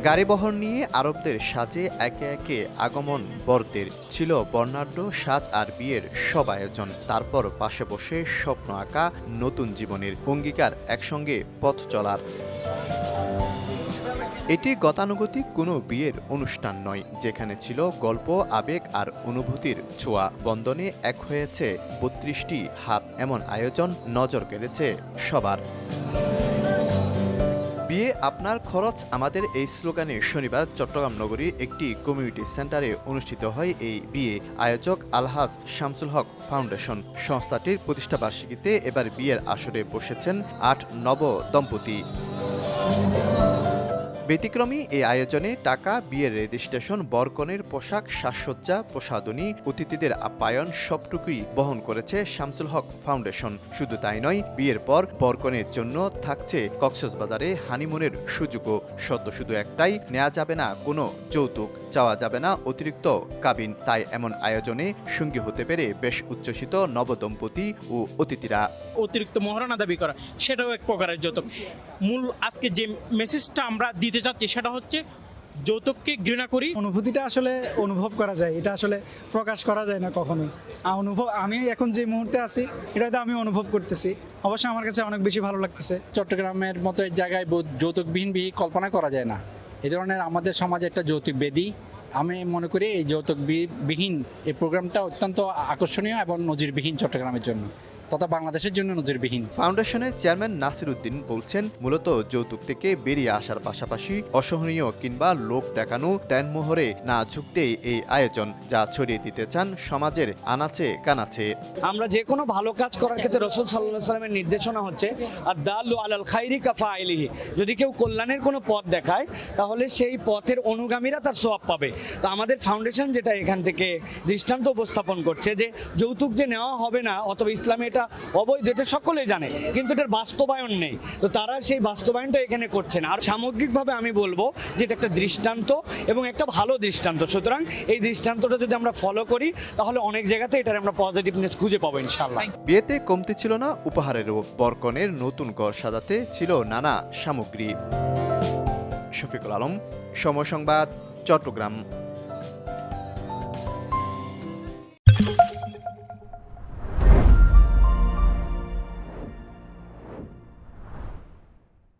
গাড়িবহর নিয়ে আরবদের সাজে একে একে আগমন বরদের। ছিল বর্ণাঢ্য সাজ আর বিয়ের সব আয়োজন। তারপর পাশে বসে স্বপ্ন আঁকা নতুন জীবনের অঙ্গীকার, একসঙ্গে পথ চলার। এটি গতানুগতিক কোনো বিয়ের অনুষ্ঠান নয়, যেখানে ছিল গল্প, আবেগ আর অনুভূতির ছোঁয়া। বন্ধনে এক হয়েছে ৩২টি হাত। এমন আয়োজন নজর কেড়েছে সবার। বিয়ে আপনার খরচ আমাদের, এই স্লোগানে শনিবার চট্টগ্রাম নগরীর একটি কমিউনিটি সেন্টারে অনুষ্ঠিত হয় এই বিয়ে। আয়োজক আলহাজ শামসুল হক ফাউন্ডেশন সংস্থাটির প্রতিষ্ঠাবার্ষিকীতে এবার বিয়ের আসরে বসেছেন ৮ নব দম্পতি। ব্যতিক্রমী এই আয়োজনে টাকা, বিয়ের রেজিস্ট্রেশন, বরকনের পোশাক, সাজসজ্জা, প্রসাধনী, অতিথিদের আপ্যায়ন সবটুকুই বহন করেছে শামসুল হক ফাউন্ডেশন। শুধু তাই নয়, বিয়ের পর বরকনের জন্য থাকছে কক্সবাজারে হানিমুনের সুযোগও। শর্ত শুধু একটাই, নেওয়া যাবে না কোনো যৌতুক, চাওয়া যাবে না অতিরিক্ত কাবিন। তাই এমন আয়োজনে সঙ্গী হতে পেরে বেশ উচ্ছ্বসিত নবদম্পতি ও অতিথিরা। অতিরিক্ত মহারণা দাবি করা সেটাও এক প্রকারের যৌতুক। মূল আজকে যে মেসেজটা আমরা দিতে চাচ্ছি সেটা হচ্ছে যৌতুককে ঘৃণা করি। অনুভূতিটা আসলে অনুভব করা যায়, এটা আসলে প্রকাশ করা যায় না কখনোই। আমি এখন যে মুহূর্তে আছি এটাতে আমি অনুভব করতেছি, অবশ্যই আমার কাছে অনেক বেশি ভালো লাগতেছে। চট্টগ্রামের মতো জায়গায় যৌতুকবিহীন বিয়ে কল্পনা করা যায় না। এই ধরনের আমাদের সমাজে একটা যৌতুক বেদি। আমি মনে করি এই যৌতুকবিহীন এই প্রোগ্রামটা অত্যন্ত আকর্ষণীয় এবং নজিরবিহীন চট্টগ্রামের জন্য তথা বাংলাদেশের জন্য নজিরবিহীন। ফাউন্ডেশনের চেয়ারম্যান নাসির উদ্দিন বলছেন, মূলত যৌতুক থেকে বেরিয়ে আসার পাশাপাশি অসহনীয় কিংবা লোক দেখানো দেনমোহরে না ঝুঁকতেই এই আয়োজন, যা ছড়িয়ে দিতে চান সমাজের আনাচে কানাচে। আমরা যে কোনো ভালো কাজ করার ক্ষেত্রে রাসূল সাল্লাল্লাহু আলাইহি ওয়াসাল্লামের নির্দেশনা হচ্ছে আদ-দাল্লু আলাল খাইরি কাফাইলিহি। যদি কেউ কল্যাণের কোনো পথ দেখায় তাহলে সেই পথের অনুগামীরা তার সওয়াব পাবে। তো আমাদের ফাউন্ডেশন যেটা এখান থেকে দৃষ্টান্ত উপস্থাপন করছে যে যৌতুক যে নেওয়া হবে না, অথবা ইসলামে এটা অবৈধ, এটা সকলেই জানে, কিন্তু এটার বাস্তবায়ন নেই। তো তারা সেই বাস্তবায়নটা এখানে করছেন। আর সামগ্রিকভাবে আমি বলবো যে এটা একটা দৃষ্টান্ত এবং একটা ভালো দৃষ্টান্ত। সুতরাং এই দৃষ্টান্তটা যদি আমরা ফলো করি তাহলে অনেক জায়গাতে এটার আমরা পজিটিভনেস খুঁজে পাবো ইনশাআল্লাহ। বিয়েতে কমতি ছিল না উপহারেরও। বরকনের নতুন ঘর সাজাতে ছিল নানা সামগ্রী। শফিকুল আলম, সময় সংবাদ, চট্টগ্রাম।